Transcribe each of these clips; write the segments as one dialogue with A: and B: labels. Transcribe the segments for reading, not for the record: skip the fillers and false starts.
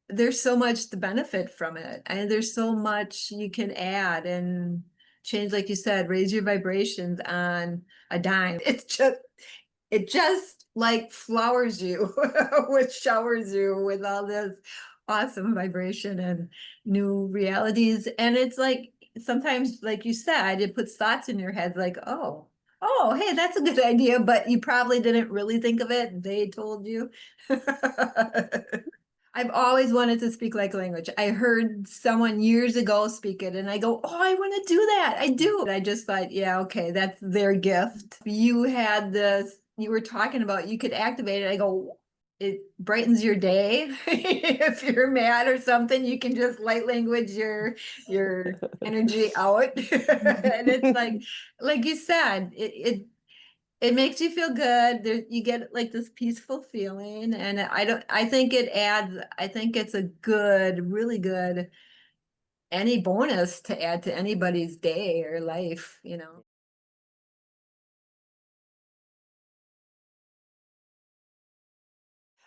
A: there's so much to benefit from it. And there's so much you can add and change, like you said, raise your vibrations on a dime. It just like flowers you, which showers you with all this awesome vibration and new realities. And it's like sometimes, like you said, it puts thoughts in your head like, oh, hey, that's a good idea, but you probably didn't really think of it. They told you. I've always wanted to speak like language. I heard someone years ago speak it, and I go, oh, I want to do that. I do. I just thought, yeah, okay, that's their gift. You had this, you were talking about, you could activate it. I go, it brightens your day. If you're mad or something, you can just light language your energy out. And it's like you said, it makes you feel good. There, you get like this peaceful feeling, and I think it adds, I think it's a good, really good, any bonus to add to anybody's day or life, you know.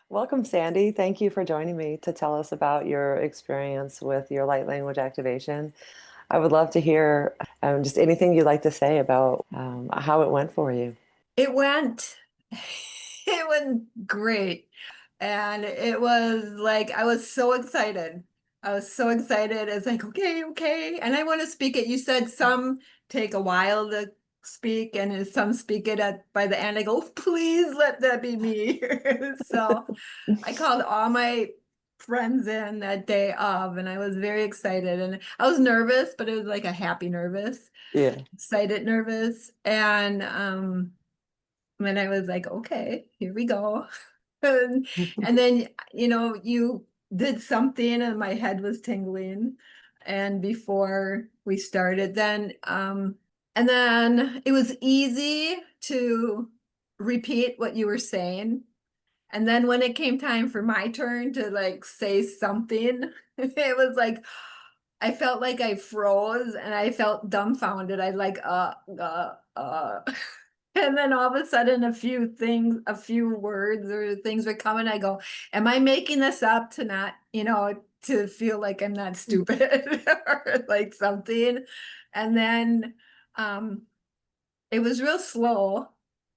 B: Welcome, Sandy. Thank you for joining me to tell us about your experience with your light language activation. I would love to hear just anything you'd like to say about how it went for you.
A: It went, it went great. And it was like, I was so excited. I was so excited. It's like, okay, okay. And I want to speak it. You said some take a while to speak, and some speak it at by the end. I go, please let that be me. So I called all my friends in that day of, and I was very excited. And I was nervous, but it was like a happy nervous,
B: Yeah.
A: excited nervous. And then I was like, okay, here we go. And then, you did something and my head was tingling. And before we started, and then it was easy to repeat what you were saying. And then when it came time for my turn to like say something, it was like I felt like I froze and I felt dumbfounded. I like and then all of a sudden a few things, a few words or things would come and I go, am I making this up to not, to feel like I'm not stupid or like something? And then um it was real slow.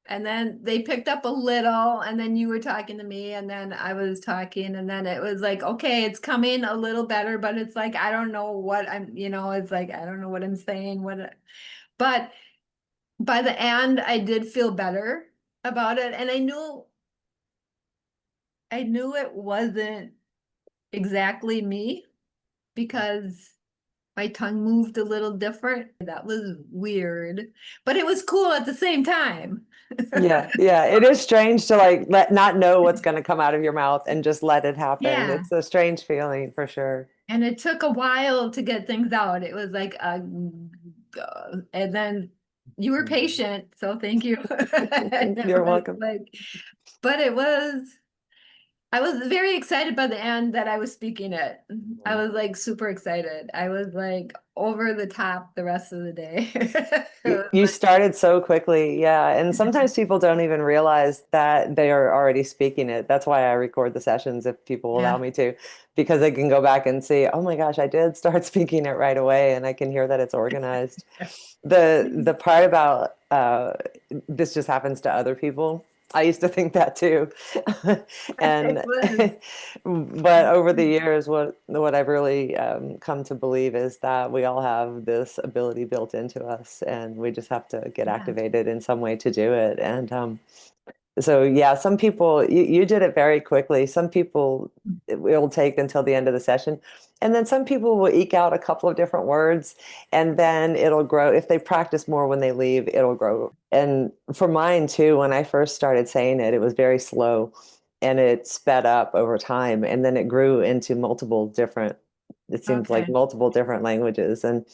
A: And then they picked up a little, and then you were talking to me, and then I was talking, and then it was like, okay, it's coming a little better, but it's like, I don't know what it's like, I don't know what I'm saying, but by the end, I did feel better about it. And I knew it wasn't exactly me because my tongue moved a little different. That was weird, but it was cool at the same time.
B: Yeah, yeah. It is strange to like let not know what's going to come out of your mouth and just let it happen.
A: Yeah.
B: It's a strange feeling for sure.
A: And it took a while to get things out. It was like, and then you were patient, so thank you. And it
B: You're
A: was
B: welcome.
A: like, but I was very excited by the end that I was speaking it. I was like super excited. I was like over the top the rest of the day. It was
B: You
A: like,
B: started so quickly, yeah. And sometimes people don't even realize that they are already speaking it. That's why I record the sessions if people allow
A: yeah.
B: me to, because I can go back and see, oh my gosh, I did start speaking it right away, and I can hear that it's organized. The part about this just happens to other people. I used to think that too.
A: It
B: And
A: was.
B: but over the years, what I've really come to believe is that we all have this ability built into us, and we just have to get
A: Yeah.
B: activated in some way to do it. And so, yeah, some people, you did it very quickly. Some people, it will take until the end of the session. And then some people will eke out a couple of different words, and then it'll grow. If they practice more when they leave, it'll grow. And for mine too, when I first started saying it, it was very slow and it sped up over time. And then it grew into multiple different, it seems like
A: Okay.
B: multiple different languages. And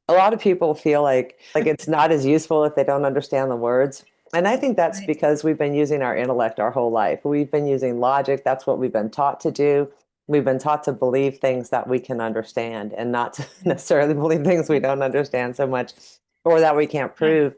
B: a lot of people feel like it's not as useful if they don't understand the words. And I think that's
A: Right.
B: because we've been using our intellect our whole life. We've been using logic. That's what we've been taught to do. We've been taught to believe things that we can understand and not to necessarily believe things we don't understand so much or that we can't
A: Yeah.
B: prove.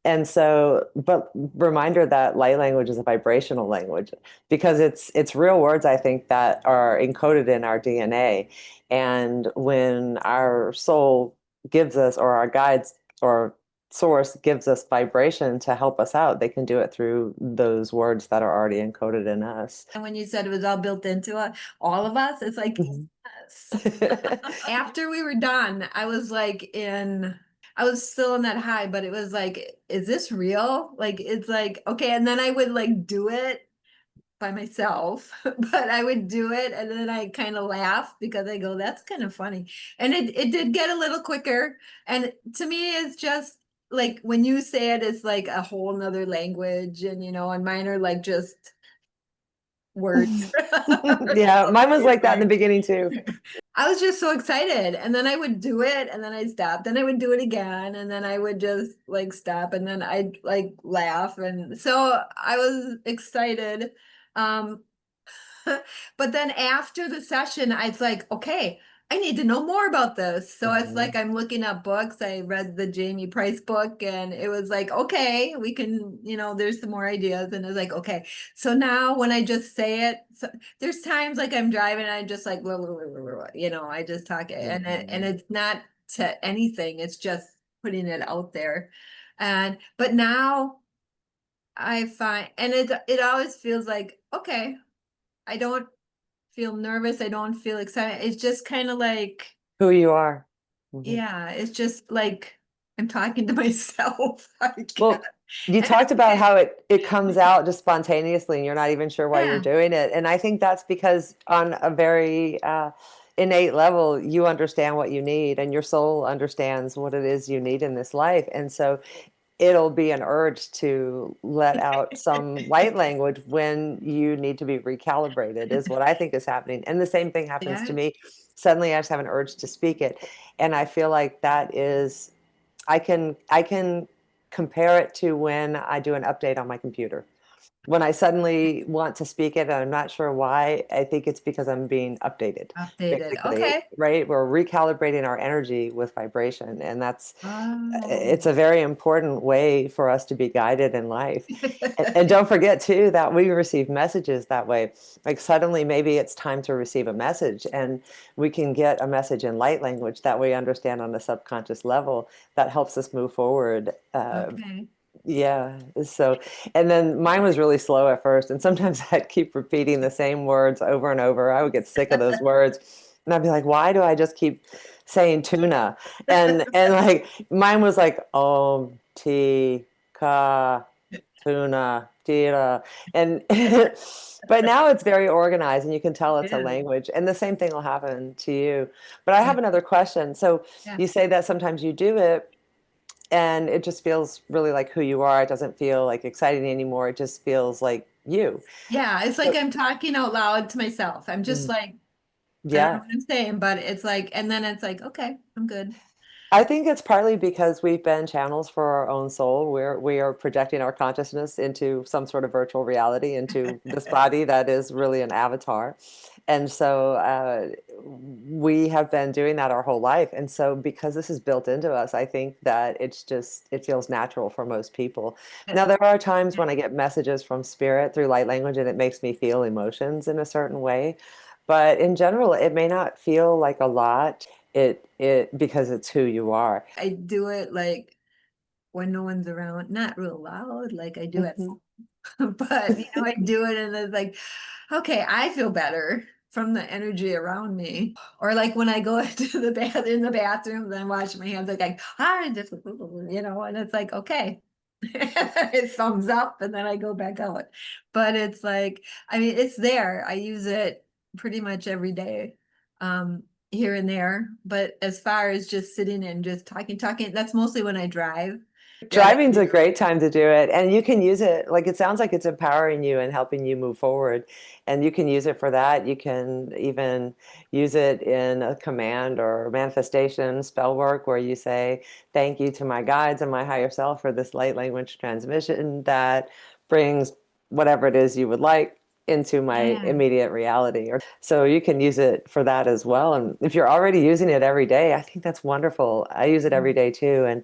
B: And so, but reminder that light language is a vibrational language because it's real words, I think, that are encoded in our DNA. And when our soul gives us, or our guides or source gives us vibration to help us out, they can do it through those words that are already encoded in us.
A: And when you said it was all built into all of us, it's like,
B: Mhm.
A: yes. After we were done, I was still in that high, but it was like, is this real? Like, it's like, okay. And then I would like do it by myself, but I would do it and then I kind of laugh because I go, that's kind of funny. And it did get a little quicker. And to me, it's just like when you say it, it's like a whole nother language. And, and mine are like just words.
B: Yeah, mine was like that in the beginning too.
A: I was just so excited. And then I would do it and then I'd stop. Then I would do it again. And then I would just like stop and then I'd like laugh. And so I was excited. Um, but then after the session, I was like, okay, I need to know more about this. So it's like
B: Mhm.
A: I'm looking up books. I read the Jamie Price book and it was like, okay, we can, there's some more ideas. And it's like, okay. So now when I just say it, so there's times like I'm driving and I just like, blah, blah, blah, blah, blah, I just talk it and
B: Mhm.
A: it's not to anything. It's just putting it out there. But now I find, and it always feels like, okay, I don't feel nervous. I don't feel excited. It's just kind of like,
B: Who you are. Mhm.
A: yeah, it's just like I'm talking to myself. I guess.
B: Well, you
A: And
B: talked
A: it's
B: about
A: okay.
B: how it comes out just spontaneously and you're not even sure why you're
A: Yeah,
B: doing it. And I think that's because on a very innate level, you understand what you need and your soul understands what it is you need in this life. And so it'll be an urge to let out some light language when you need to be recalibrated, is what I think is happening. And the same thing happens to
A: yeah,
B: me. Suddenly I just have an urge to speak it. And I feel like that is I can compare it to when I do an update on my computer. When I suddenly want to speak it and I'm not sure why, I think it's because I'm being updated,
A: updated.
B: basically,
A: Okay.
B: right? We're recalibrating our energy with vibration, and that's it's
A: Oh,
B: a very important way for us to be guided in life. And don't forget too that we receive messages that way. Like suddenly maybe it's time to receive a message and we can get a message in light language that we understand on a subconscious level that helps us move forward.
A: okay.
B: Yeah. So, and then mine was really slow at first. And sometimes I'd keep repeating the same words over and over. I would get sick of those words. And I'd be like, why do I just keep saying tuna? And like mine was like ti ka tuna tira. And but now it's very organized and you can tell it's a
A: Yeah.
B: language. And the same thing will happen to you. But I have another question. So
A: Yeah.
B: you say that sometimes you do it and it just feels really like who you are. It doesn't feel like exciting anymore. It just feels like you.
A: Yeah. It's like
B: So,
A: I'm talking out loud to myself. I'm just
B: mm,
A: like, I don't know
B: yeah.
A: what I'm saying, but it's like, and then it's like, okay, I'm good.
B: I think it's partly because we've been channels for our own soul. We are projecting our consciousness into some sort of virtual reality, into this body that is really an avatar. And so we have been doing that our whole life. And so because this is built into us, I think that it feels natural for most people. Now, there are times when I get messages from spirit through light language and it makes me feel emotions in a certain way. But in general, it may not feel like a lot it because it's who you are.
A: I do it like when no one's around, not real loud, like I do at
B: Mhm.
A: but I do it and it's like, okay, I feel better from the energy around me. Or like when I go into the bath in the bathroom, then wash my hands like hi, just and it's like, okay. It thumbs up and then I go back out. But it's like, I mean, it's there. I use it pretty much every day. Here and there. But as far as just sitting and just talking, that's mostly when I drive. That I
B: Driving's
A: do.
B: a great time to do it, and you can use it like it sounds like it's empowering you and helping you move forward, and you can use it for that. You can even use it in a command or manifestation spell work where you say thank you to my guides and my higher self for this light language transmission that brings whatever it is you would like into my
A: Yeah.
B: immediate reality. Or so you can use it for that as well. And if you're already using it every day, I think that's wonderful. I use it every day too, and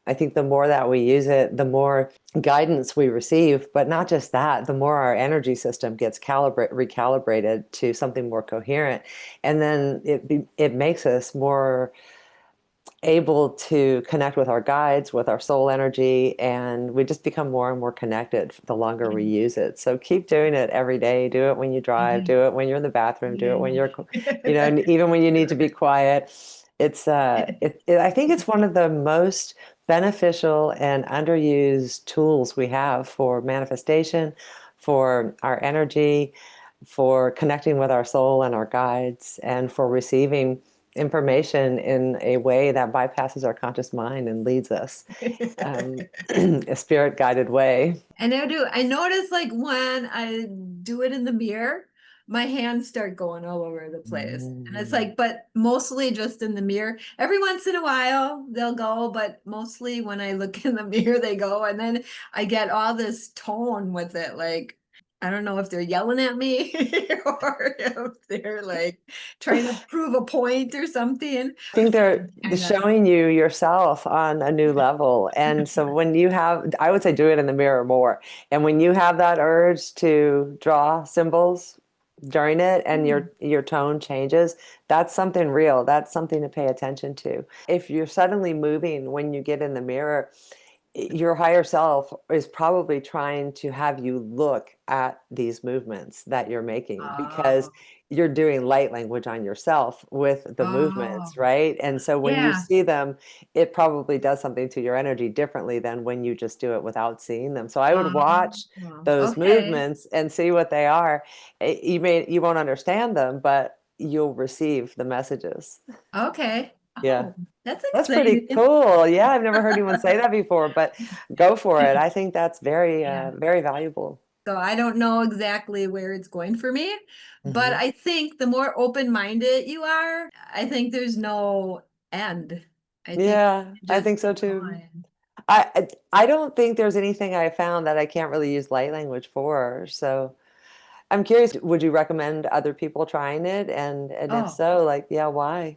B: I think the more that we use it, the more guidance we receive, but not just that, the more our energy system gets recalibrated to something more coherent. And then it makes us more able to connect with our guides, with our soul energy, and we just become more and more connected the longer we use it. So keep doing it every day. Do it when you drive,
A: Yeah.
B: do it when you're in the bathroom, do it when you're,
A: Yeah.
B: and even when you need to be quiet. I think it's one of the most beneficial and underused tools we have for manifestation, for our energy, for connecting with our soul and our guides, and for receiving information in a way that bypasses our conscious mind and leads us a spirit guided way.
A: And I do. I notice like when I do it in the mirror, my hands start going all over the place. And it's
B: Mm.
A: like, but mostly just in the mirror. Every once in a while they'll go, but mostly when I look in the mirror, they go. And then I get all this tone with it. Like, I don't know if they're yelling at me or if they're like trying to prove a point or something.
B: I think they're
A: Kind of.
B: showing you yourself on a new level. And so when you have, I would say do it in the mirror more. And when you have that urge to draw symbols during it and your tone changes, that's something real. That's something to pay attention to. If you're suddenly moving when you get in the mirror, your higher self is probably trying to have you look at these movements that you're making because
A: Oh,
B: you're doing light language on yourself with the
A: oh,
B: movements, right? And so when you
A: yeah.
B: see them, it probably does something to your energy differently than when you just do it without seeing them. So I would watch those
A: Okay.
B: movements and see what they are. You won't understand them, but you'll receive the messages.
A: Okay.
B: Yeah.
A: Oh, that's
B: That's pretty
A: exciting.
B: cool. Yeah, I've never heard anyone say that before, but go for it. I think that's very,
A: Yeah.
B: very valuable.
A: So I don't know exactly where it's going for me, but
B: Hmm.
A: I think the more open-minded you are, I think there's no end. I think
B: Yeah,
A: you
B: I
A: just
B: think so
A: keep
B: too.
A: going.
B: I don't think there's anything I found that I can't really use light language for. So I'm curious, would you recommend other people trying it? And if
A: Oh,
B: so, like, yeah, why?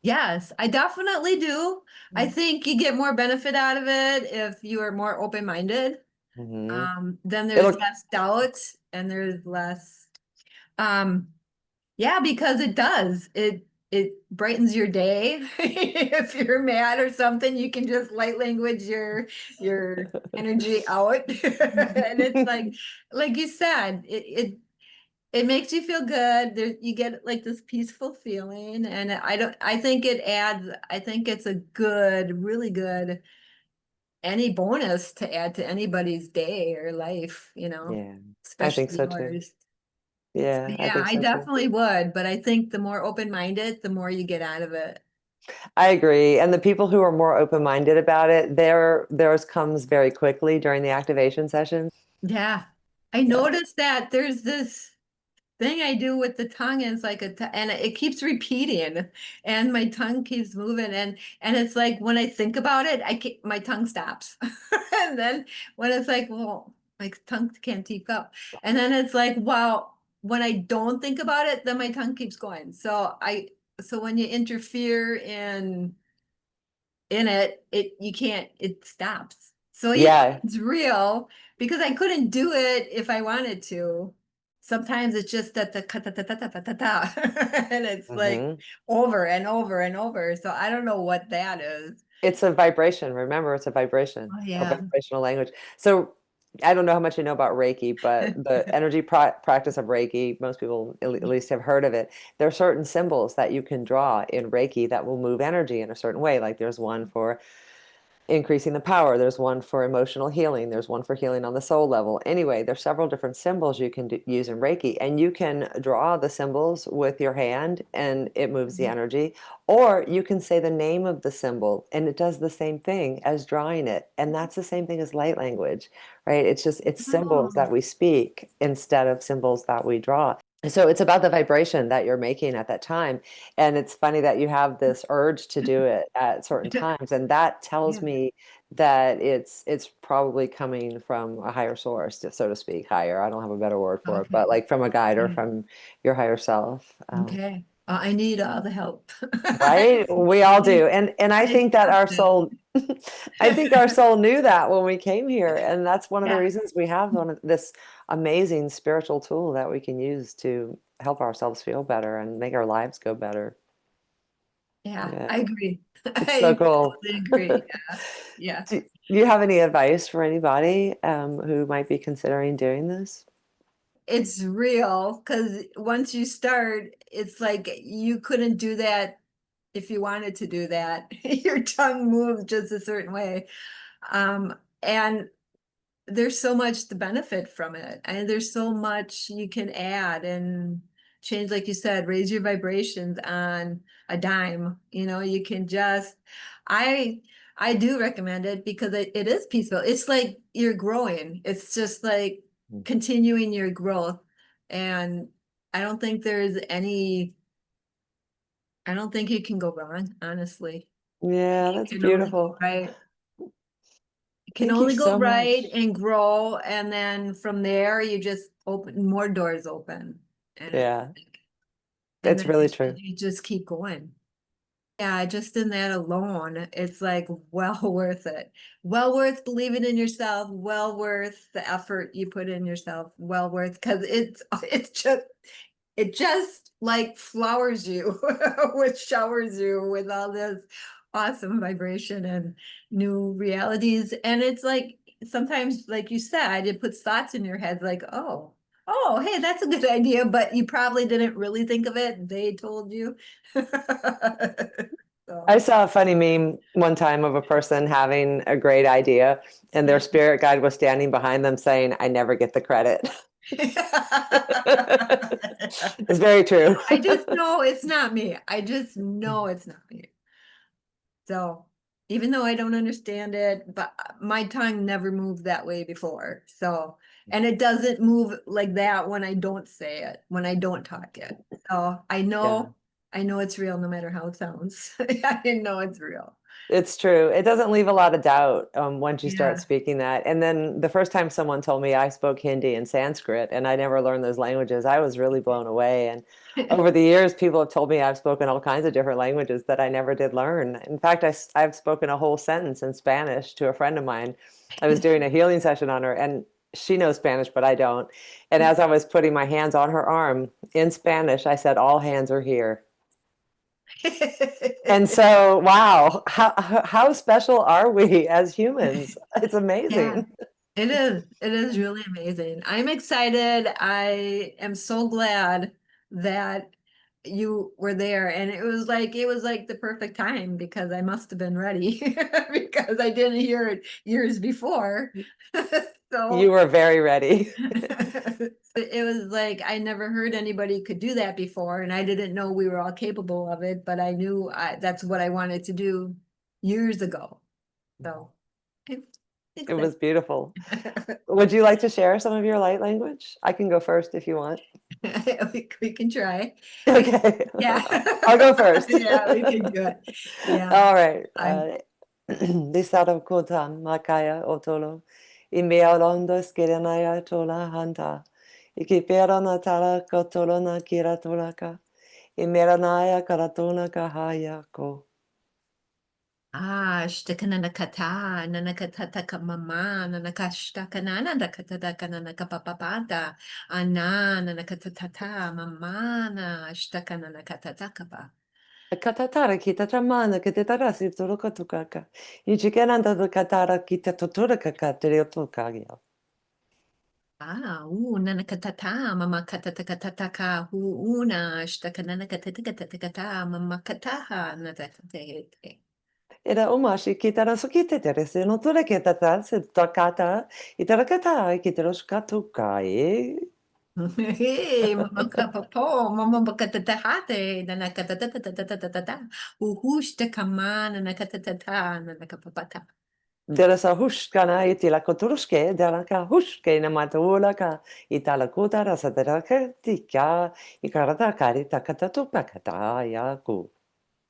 A: yes, I definitely do. I think you get more benefit out of it if you are more open-minded.
B: Hmm.
A: Then there's
B: It'll,
A: less doubt and there's less um yeah, because it does. It brightens your day. If you're mad or something, you can just light language your energy out. And it's like you said, it makes you feel good. There you get like this peaceful feeling. And I think it adds, I think it's a good, really good any bonus to add to anybody's day or life,
B: yeah, I think
A: especially
B: so too.
A: yours.
B: Yeah, I
A: Yeah,
B: think
A: I
B: so too.
A: definitely would, but I think the more open-minded, the more you get out of it.
B: I agree. And the people who are more open-minded about it, theirs comes very quickly during the activation sessions.
A: Yeah. I
B: Yeah.
A: noticed that there's this thing I do with the tongue and it's like and it keeps repeating and my tongue keeps moving and it's like when I think about it, my tongue stops. And then when it's like, well, my tongue can't keep up. And then it's like, well, when I don't think about it, then my tongue keeps going. So when you interfere in it, you can't, it stops. So even if
B: Yeah.
A: it's real, because I couldn't do it if I wanted to. Sometimes it's just that the ta ta ta ta ta ta ta ta, and it's like
B: Hmm.
A: over and over and over. So I don't know what that is.
B: It's a vibration. Remember, it's a vibration,
A: Oh
B: a
A: yeah.
B: vibrational language. So I don't know how much you know about Reiki, but the energy practice of Reiki, most people at least have heard of it. There are certain symbols that you can draw in Reiki that will move energy in a certain way. Like there's one for increasing the power. There's one for emotional healing. There's one for healing on the soul level. Anyway, there's several different symbols you can use in Reiki, and you can draw the symbols with your hand and it moves the energy. Or you can say the name of the symbol and it does the same thing as drawing it. And that's the same thing as light language, right? It's symbols
A: Oh,
B: that we speak instead of symbols that we draw. So it's about the vibration that you're making at that time. And it's funny that you have this urge to do it at certain times. And that tells
A: yeah.
B: me that it's probably coming from a higher source, so to speak, higher. I don't have a better word for it,
A: Okay.
B: but like from a guide or
A: Yeah.
B: from your higher self.
A: Okay. I need all the help.
B: Right? We all do. And I
A: It's
B: think that our soul
A: something.
B: I think our soul knew that when we came here, and that's one of the
A: Yeah,
B: reasons we have this amazing spiritual tool that we can use to help ourselves feel better and make our lives go better.
A: yeah,
B: Yeah,
A: I agree.
B: it's so
A: I
B: cool.
A: totally agree. Yeah, yeah.
B: Do you have any advice for anybody who might be considering doing this?
A: It's real because once you start, it's like you couldn't do that if you wanted to do that. Your tongue moves just a certain way. And there's so much to benefit from it. And there's so much you can add and change, like you said, raise your vibrations on a dime. You can just, I, I do recommend it because it is peaceful. It's like you're growing. It's just like
B: Mm.
A: continuing your growth. And I don't think there's any, I don't think you can go wrong, honestly.
B: Yeah,
A: You
B: that's
A: can only go
B: beautiful.
A: right. It can
B: Thank you
A: only go
B: so
A: right
B: much.
A: and grow, and then from there you just open more doors open, and
B: Yeah,
A: and
B: it's
A: then
B: really true.
A: you just keep going. Yeah, just in that alone, it's like well worth it. Well worth believing in yourself, well worth the effort you put in yourself, well worth because it just like flowers you, which showers you with all this awesome vibration and new realities. And it's like sometimes, like you said, it puts thoughts in your head like, oh, hey, that's a good idea, but you probably didn't really think of it. They told you.
B: I
A: So,
B: saw a funny meme one time of a person having a great idea, and their spirit guide was standing behind them saying, "I never get the credit." It's very true.
A: I just know it's not me. I just know it's not me. So even though I don't understand it, but my tongue never moved that way before. So, and it doesn't move like that when I don't say it, when I don't talk it. So
B: Yeah.
A: I know it's real no matter how it sounds. I know it's real.
B: It's true. It doesn't leave a lot of doubt once you start
A: Yeah.
B: speaking that. And then the first time someone told me I spoke Hindi and Sanskrit and I never learned those languages, I was really blown away. And over the years, people have told me I've spoken all kinds of different languages that I never did learn. In fact, I've spoken a whole sentence in Spanish to a friend of mine. I was doing a healing session on her, and she knows Spanish, but I don't. And as I was putting my hands on her arm in Spanish, I said, "All hands are here." And so, wow, how special are we as humans? It's
A: Yeah.
B: amazing.
A: It is. It is really amazing. I'm excited. I am so glad that you were there. And it was like the perfect time because I must have been ready because I didn't hear it years before.
B: You
A: So
B: were very ready.
A: it was like I never heard anybody could do that before, and I didn't know we were all capable of it, but I knew that's what I wanted to do years ago. So I'm
B: It
A: excited.
B: was beautiful. Would you like to share some of your light language? I can go first if you want.
A: We can try.
B: Okay.
A: Yeah.
B: I'll go first.
A: Yeah, we can do it. Yeah.
B: All right.
A: I
B: Lisaro kotan makaya otolo. Imea londo skiranaya tola hanta. Ikipera na tala kotolo na kira tolaka. Imeranaya karatona kahaya ko.
A: shtakananakata, nanakatataka mama, nanakashtakana, nakataka nanakapapapata, ana, nanakatatata, mama, shtakananakatataka.
B: Katatara kita tamana kita tarasi toroka tukaka. Ichikeranda katara kita totoraka katere tokagya.
A: Nanakatata, mama katatatataka, una, shtakananakatatata, mama kataha, natatate.
B: Era umashi kitara sukite terese no tore kita tarasi tokata. Itarakata kiteroskatukai.
A: Hey, mama kapapo, mama bakatatate, nanakatatatatata, uhushta kama, nanakatatata, nanakapapata.
B: Derasa hushkana itila koturuske, deraka hushke namatulaka. Itala kutara sadaraka tika. Ikarata karita katatupakata yaku.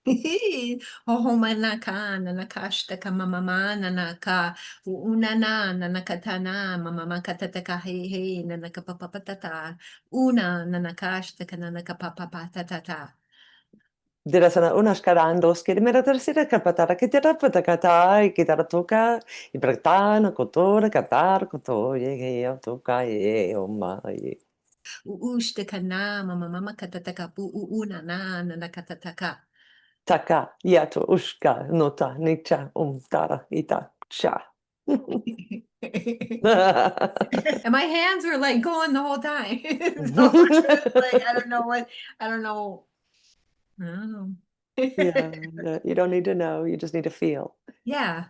A: Oho manaka, nanakashta kama mama, nanaka, unana, nanakatana, mama makatataka, hey, hey, nanakapapatata, una, nanakashta, nanakapapatata.
B: Dirasana unaskaran dos kilometer kapatara kitara patakata kitara toka ibraktan kotora katar koto ye toka ye oma ye
A: Uushte kana mama mama katataka pu na na katataka.
B: taka yato ushka nota nicha tara ita cha.
A: And my hands were like going the whole time. So it's like I don't know. I don't know.
B: Yeah, you don't need to know, you just need to feel.
A: Yeah.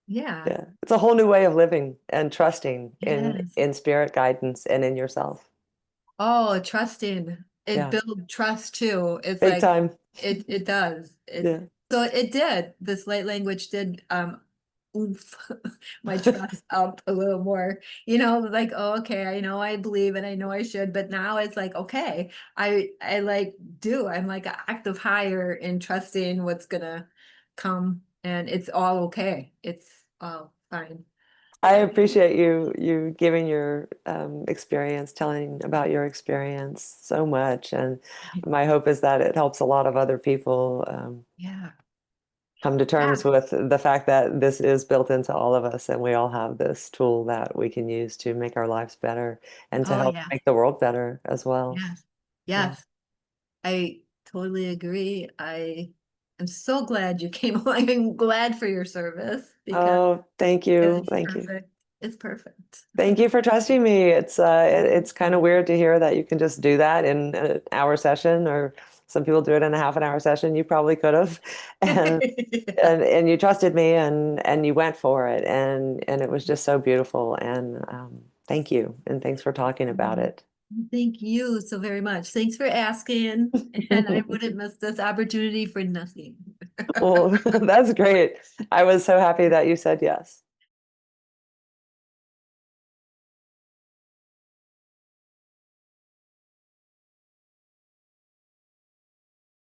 A: Yeah.
B: Yeah, it's a whole new way of living and trusting
A: Yes.
B: in spirit guidance and in yourself.
A: Oh, trusting. It
B: Yeah,
A: builds trust too. It's
B: big
A: like
B: time.
A: it does.
B: Yeah.
A: So it did. This light language did oof my trust up a little more. Like, oh, okay, I know I believe and I know I should, but now it's like, okay, I like I'm like an octave higher in trusting what's gonna come, and it's all okay. It's all fine.
B: I
A: Yeah.
B: appreciate you giving your experience, telling about your experience so much, and my hope is that it helps a lot of other people
A: Yeah.
B: come to
A: Yeah.
B: terms with the fact that this is built into all of us, and we all have this tool that we can use to make our lives better and to
A: Oh,
B: help
A: yeah.
B: make the world better as well.
A: Yes.
B: Yeah.
A: Yes. I totally agree. I am so glad you came along. I'm glad for your service because
B: Oh, thank you,
A: it's
B: thank you.
A: perfect. It's perfect.
B: Thank you for trusting me. It's kind of weird to hear that you can just do that in an hour session, or some people do it in a half an hour session. You probably could have, and
A: Yeah.
B: and you trusted me and you went for it, and it was just so beautiful. And thank you, and thanks for talking about it.
A: Thank you so very much. Thanks for asking. And I wouldn't miss this opportunity for nothing.
B: Well, that's great. I was so happy that you said yes.